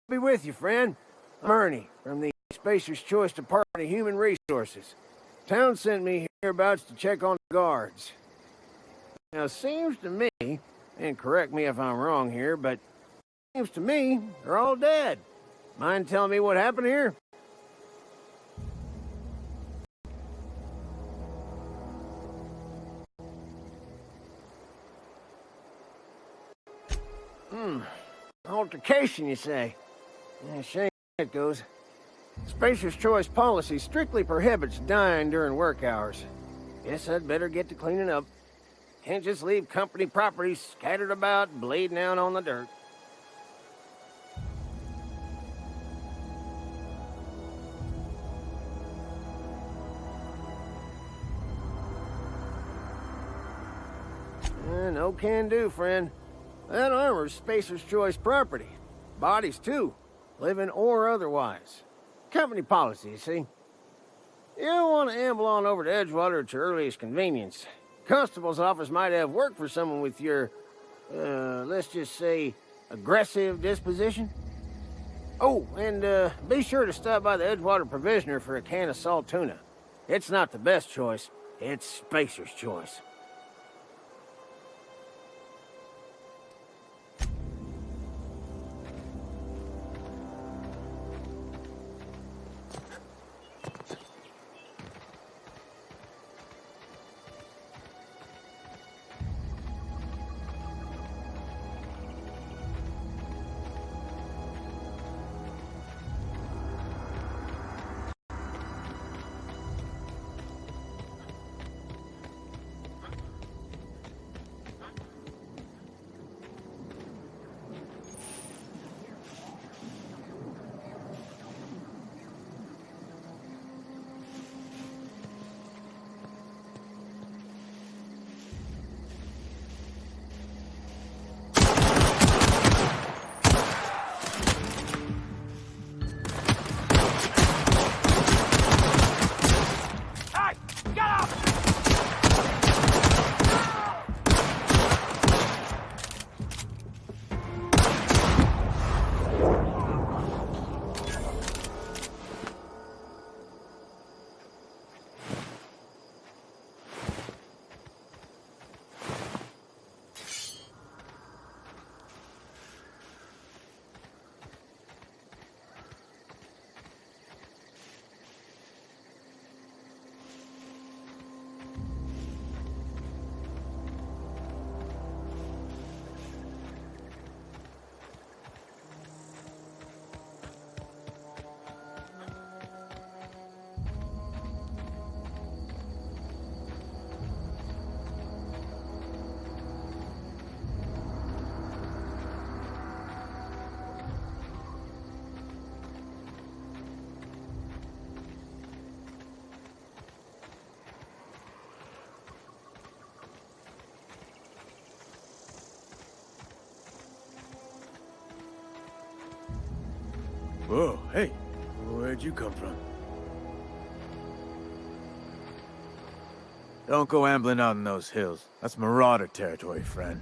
Be with you, friend. I'm Ernie from the Spacer's Choice Department of Human Resources. Town sent me hereabouts to check on the guards. Now, it seems to me, and correct me if I'm wrong here, but it seems to me they're all dead. Mind telling me what happened here? Altercation, you say? Yeah, shame it goes. Spacer's Choice policy strictly prohibits dying during work hours. Guess I'd better get to cleaning up. Can't just leave company property scattered about, bleeding out on the dirt. No can do, friend. That armor's Spacer's Choice property. Bodies, too. Living or otherwise. Company policy, you see. You don't want to amble on over to Edgewater at your earliest convenience. Constable's office might have work for someone with your, let's just say, aggressive disposition. Oh, and be sure to stop by the Edgewater Provisioner for a can of salt tuna. It's not the best choice. It's Spacer's Choice. Whoa, hey, where'd you come from? Don't go ambling out in those hills. That's marauder territory, friend.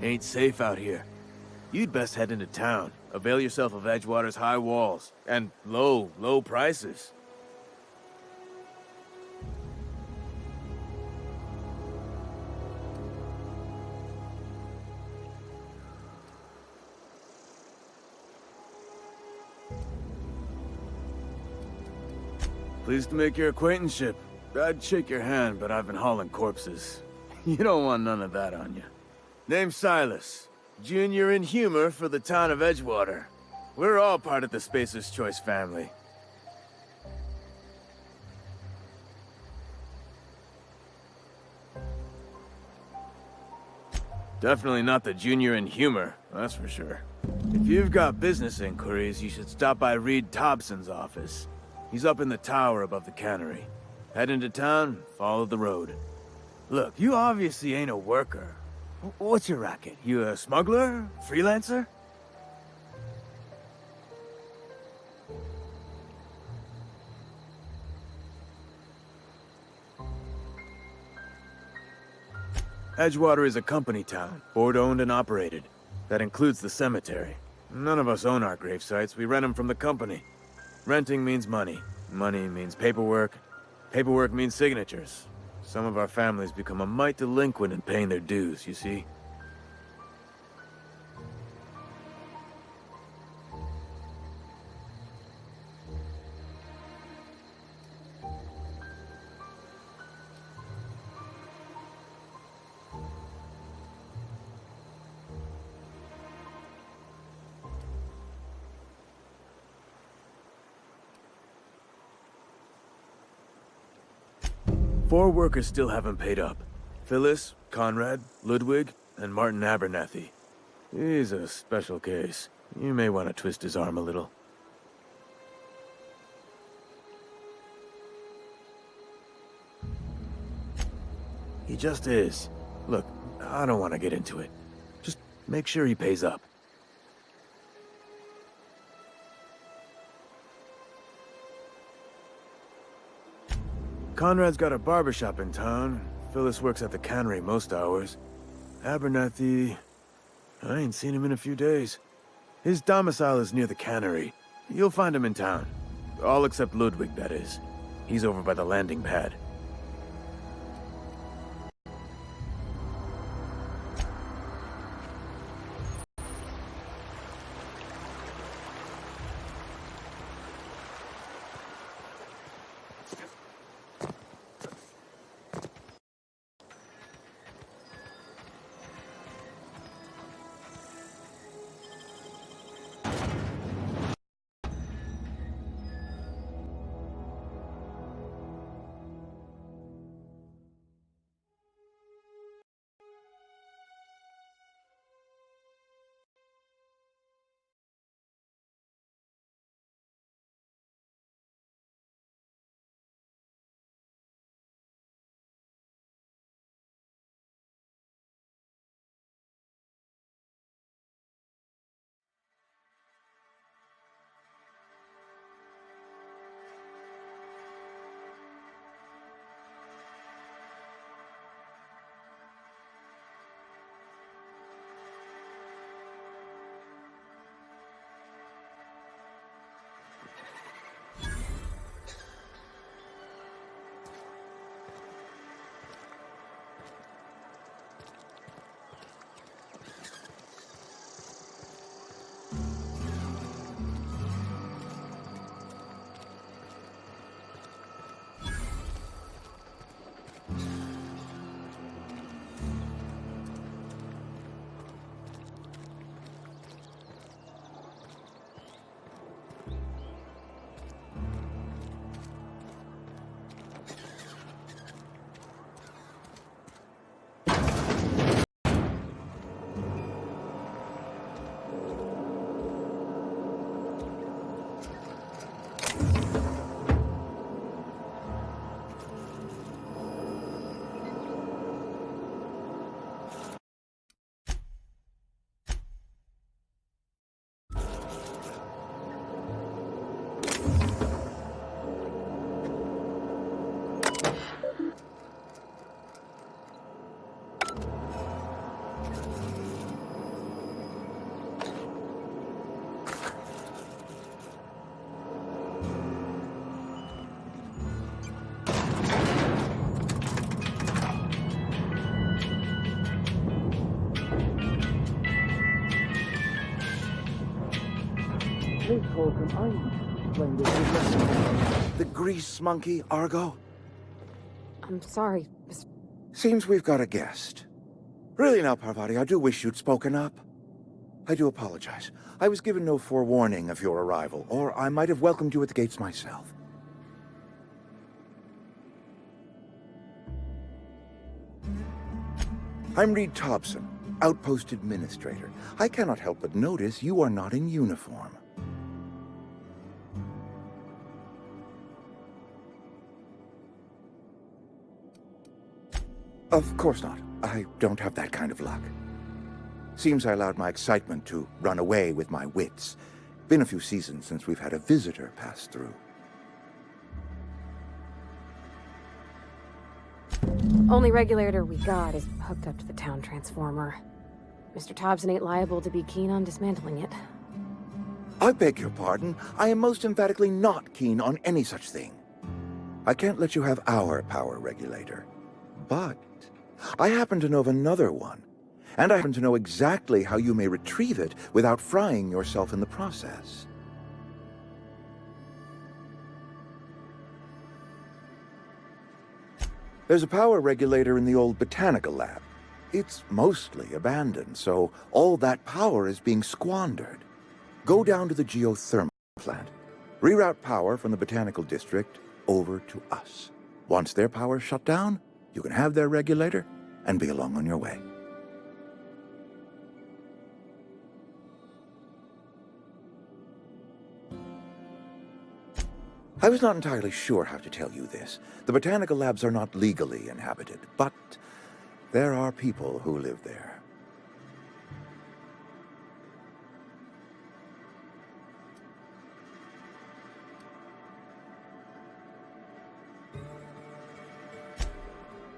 Ain't safe out here. You'd best head into town. Avail yourself of Edgewater's high walls and low prices. Pleased to make your acquaintanceship. I'd shake your hand, but I've been hauling corpses. You don't want none of that on you. Name's Silas. Junior in humor for the town of Edgewater. We're all part of the Spacer's Choice family. Definitely not the junior in humor, that's for sure. If you've got business inquiries, you should stop by Reed Thompson's office. He's up in the tower above the cannery. Head into town, follow the road. Look, you obviously ain't a worker. What's your racket? You a smuggler? Freelancer? Edgewater is a company town, board-owned and operated. That includes the cemetery. None of us own our grave sites, we rent them from the company. Renting means money. Money means paperwork. Paperwork means signatures. Some of our families become a mite delinquent in paying their dues, you see? Four workers still haven't paid up. Phyllis, Conrad, Ludwig, and Martin Abernathy. He's a special case. You may want to twist his arm a little. He just is. Look, I don't want to get into it. Just make sure he pays up. Conrad's got a barbershop in town. Phyllis works at the cannery most hours. Abernathy... I ain't seen him in a few days. His domicile is near the cannery. You'll find him in town. All except Ludwig, that is. He's over by the landing pad. Please, Holcomb, I need to explain this. The grease monkey, Argo? I'm sorry, Mr. Seems we've got a guest. Really now, Parvati, I do wish you'd spoken up. I do apologize. I was given no forewarning of your arrival, or I might have welcomed you at the gates myself. I'm Reed Thompson, Outpost Administrator. I cannot help but notice you are not in uniform. Of course not. I don't have that kind of luck. Seems I allowed my excitement to run away with my wits. Been a few seasons since we've had a visitor pass through. Only regulator we got is hooked up to the town transformer. Mr. Thompson ain't liable to be keen on dismantling it. I beg your pardon. I am most emphatically not keen on any such thing. I can't let you have our power regulator. But I happen to know of another one. And I happen to know exactly how you may retrieve it without frying yourself in the process. There's a power regulator in the old botanical lab. It's mostly abandoned, so all that power is being squandered. Go down to the geothermal plant. Reroute power from the botanical district over to us. Once their power's shut down, you can have their regulator and be along on your way. I was not entirely sure how to tell you this. The botanical labs are not legally inhabited, but there are people who live there.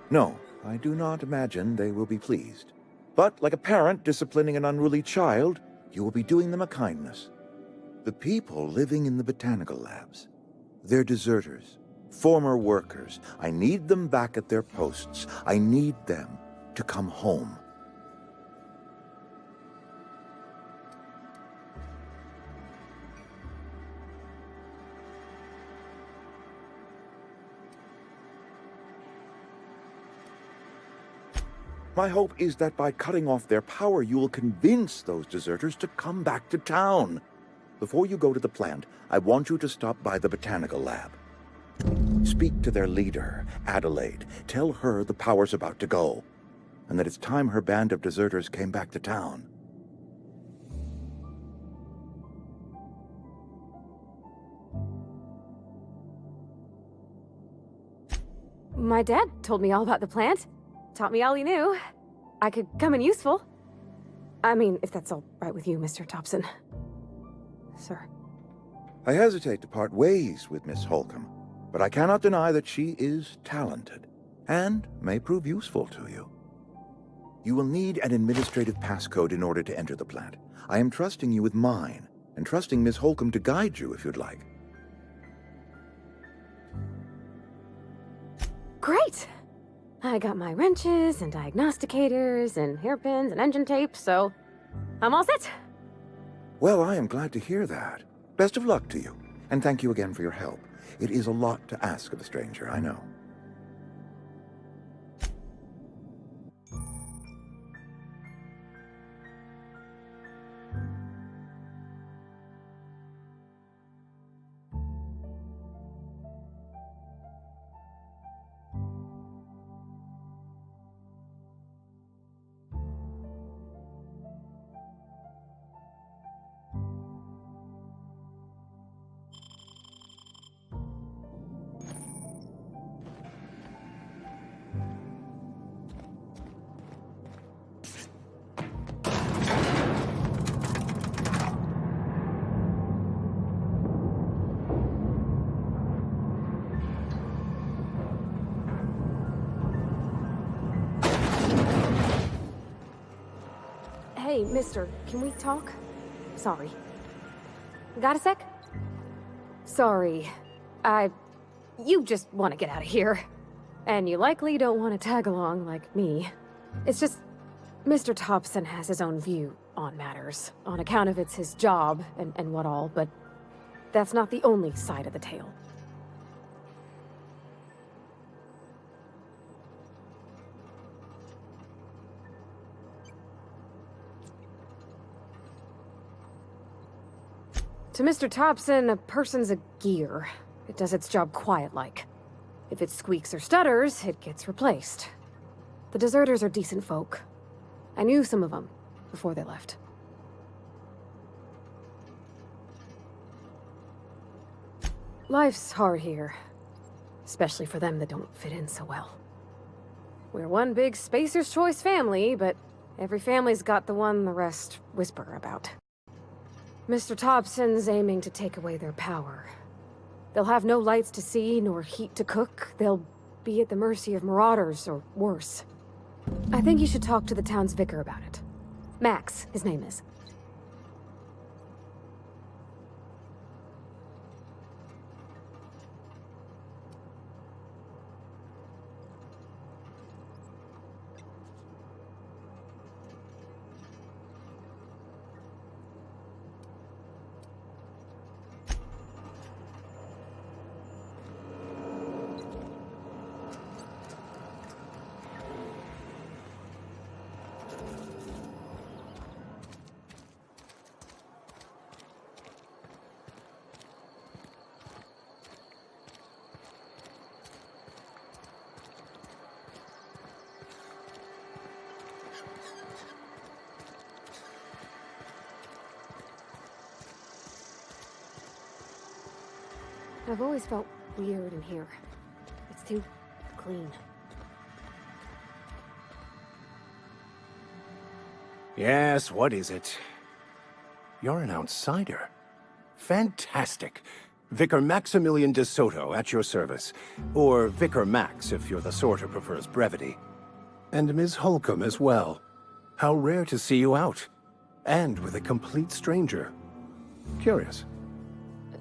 No, I do not imagine they will be pleased. But like a parent disciplining an unruly child, you will be doing them a kindness. The people living in the botanical labs, they're deserters, former workers. I need them back at their posts. I need them to come home. My hope is that by cutting off their power, you will convince those deserters to come back to town. Before you go to the plant, I want you to stop by the botanical lab. Speak to their leader, Adelaide. Tell her the power's about to go, and that it's time her band of deserters came back to town. My dad told me all about the plant. Taught me all he knew. I could come in useful. I mean, if that's all right with you, Mr. Thompson. Sir. I hesitate to part ways with Miss Holcomb, but I cannot deny that she is talented, and may prove useful to you. You will need an administrative passcode in order to enter the plant. I am trusting you with mine, and trusting Miss Holcomb to guide you if you'd like. Great! I got my wrenches and diagnosticators and hairpins and engine tape, so I'm all set. Well, I am glad to hear that. Best of luck to you, and thank you again for your help. It is a lot to ask of a stranger, I know. Hey, mister, can we talk? Sorry. Got a sec? Sorry. You just want to get out of here. And you likely don't want to tag along like me. It's just, Mr. Thompson has his own view on matters, on account of it's his job and what all, but that's not the only side of the tale. To Mr. Thompson, a person's a gear. It does its job quiet-like. If it squeaks or stutters, it gets replaced. The deserters are decent folk. I knew some of them before they left. Life's hard here, especially for them that don't fit in so well. We're one big Spacer's Choice family, but every family's got the one the rest whisper about. Mr. Thompson's aiming to take away their power. They'll have no lights to see, nor heat to cook. They'll be at the mercy of marauders, or worse. I think you should talk to the town's vicar about it. Max, his name is. I've always felt weird in here. It's too clean. Yes, what is it? You're an outsider. Fantastic. Vicar Maximilian de Soto at your service. Or Vicar Max, if you're the sort who prefers brevity. And Ms. Holcomb as well. How rare to see you out. And with a complete stranger. Curious.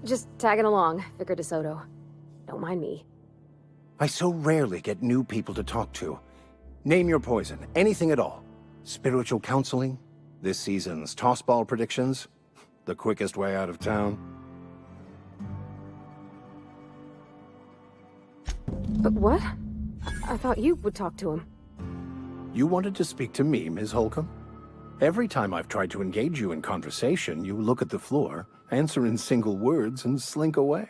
Just tagging along, Vicar DeSoto. Don't mind me. I so rarely get new people to talk to. Name your poison, anything at all. Spiritual counseling? This season's tossball predictions? The quickest way out of town? But what? I thought you would talk to him. You wanted to speak to me, Ms. Holcomb? Every time I've tried to engage you in conversation, you look at the floor, answer in single words, and slink away.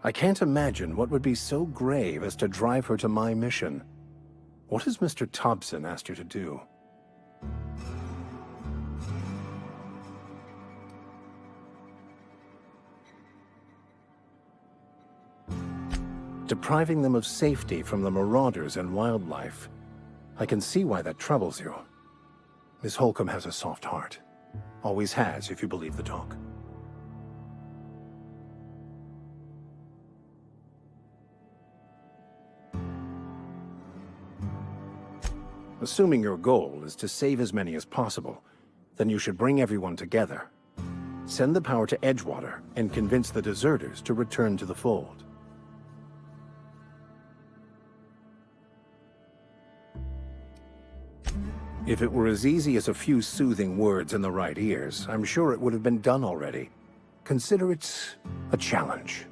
I can't imagine what would be so grave as to drive her to my mission. What has Mr. Thompson asked you to do? Depriving them of safety from the marauders and wildlife. I can see why that troubles you. Miss Holcomb has a soft heart. Always has, if you believe the talk. Assuming your goal is to save as many as possible, then you should bring everyone together. Send the power to Edgewater and convince the deserters to return to the fold. If it were as easy as a few soothing words in the right ears, I'm sure it would have been done already. Consider it a challenge.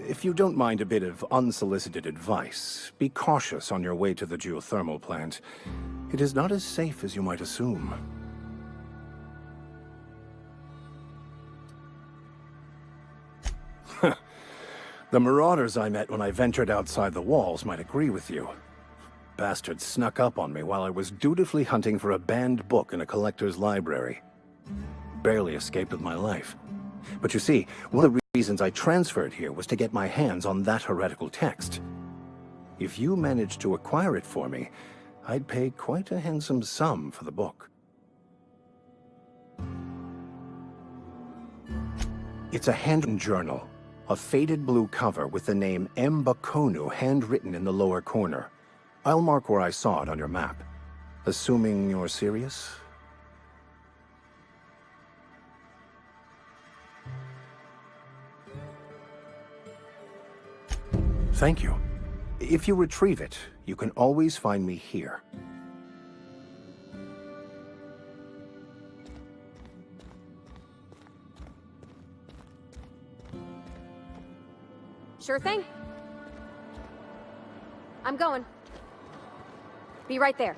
If you don't mind a bit of unsolicited advice, be cautious on your way to the geothermal plant. It is not as safe as you might assume. The marauders I met when I ventured outside the walls might agree with you. Bastards snuck up on me while I was dutifully hunting for a banned book in a collector's library. Barely escaped with my life. But you see, one of the reasons I transferred here was to get my hands on that heretical text. If you managed to acquire it for me, I'd pay quite a handsome sum for the book. It's a handwritten journal, a faded blue cover with the name M. Bakonu handwritten in the lower corner. I'll mark where I saw it on your map. Assuming you're serious? Thank you. If you retrieve it, you can always find me here. Sure thing. I'm going. Be right there.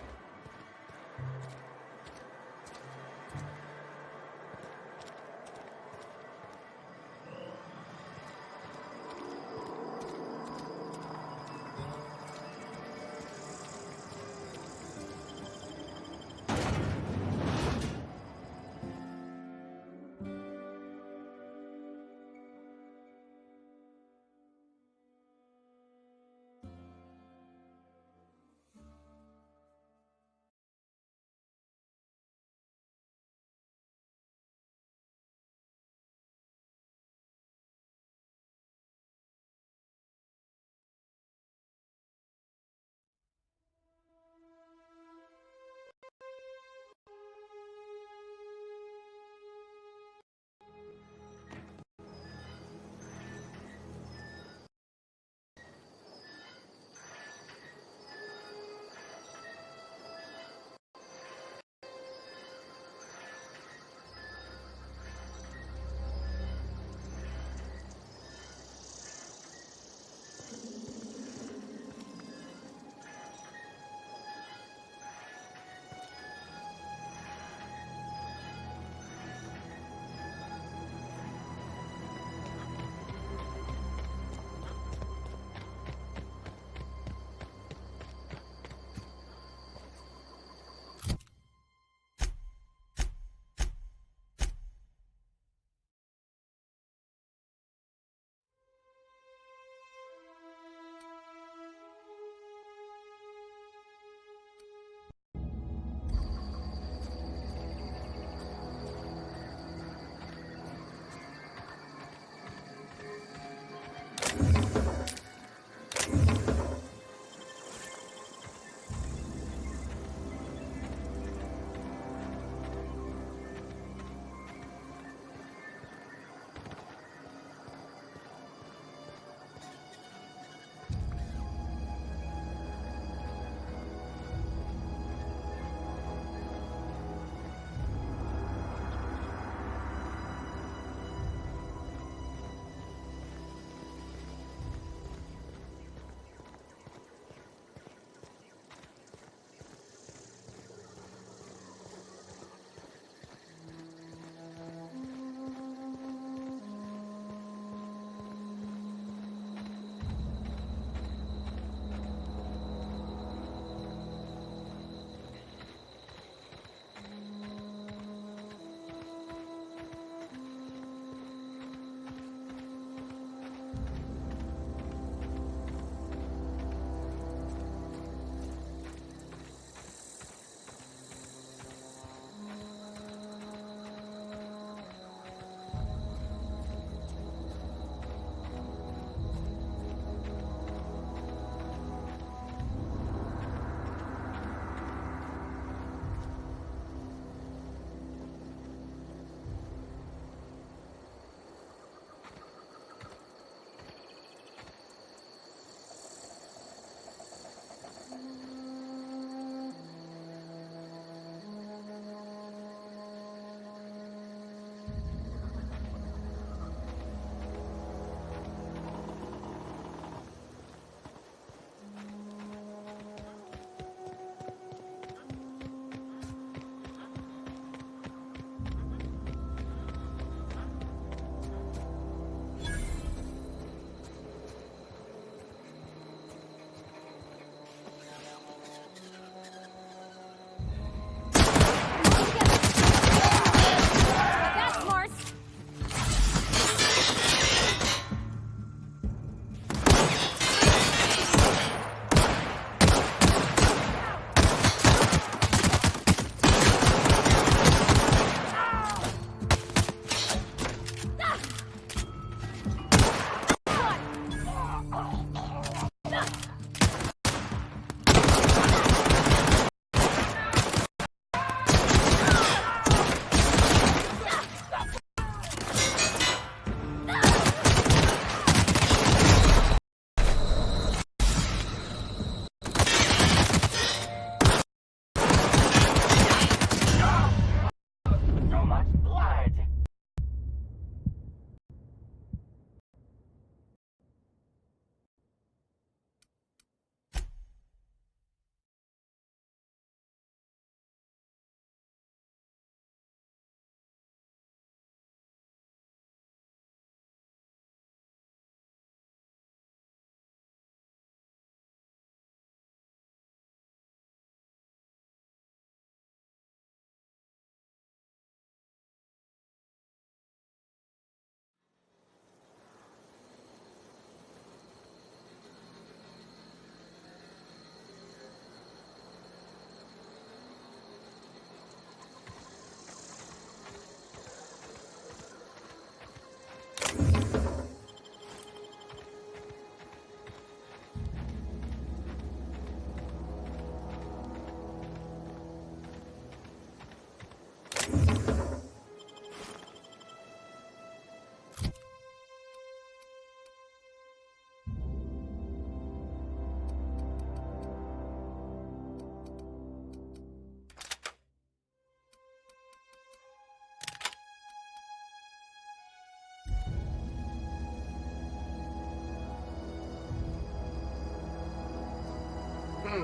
Got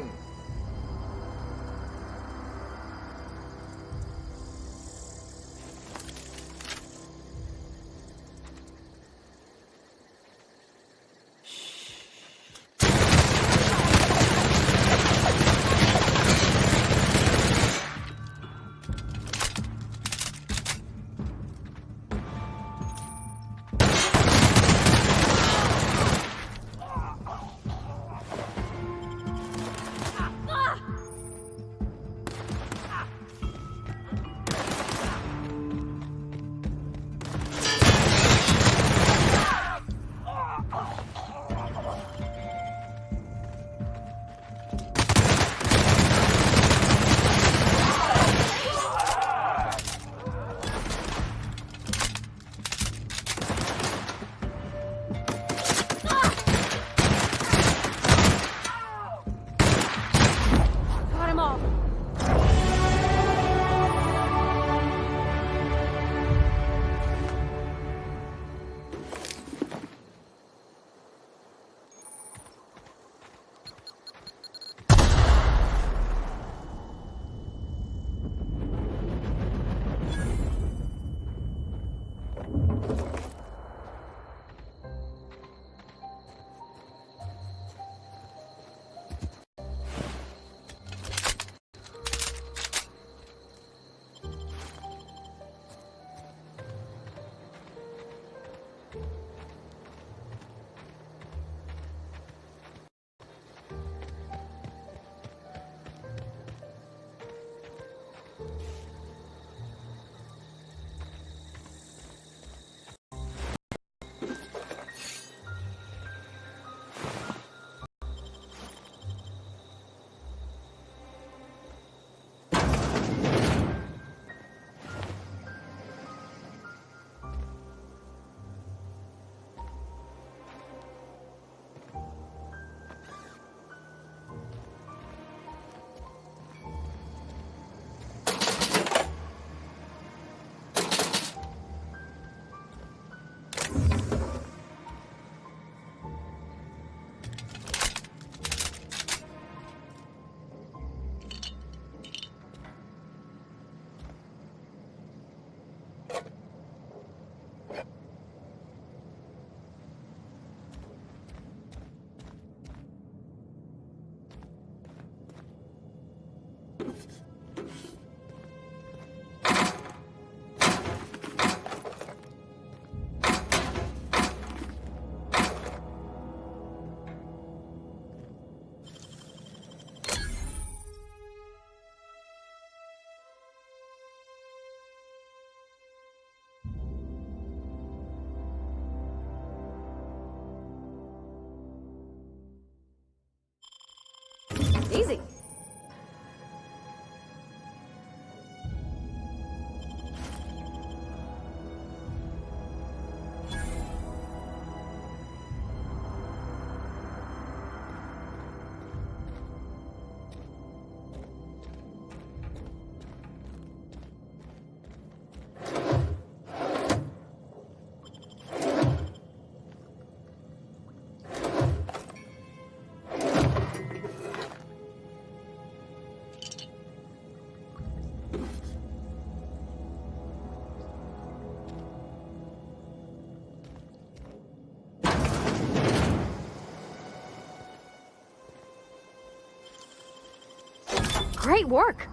him all. Easy. Great work!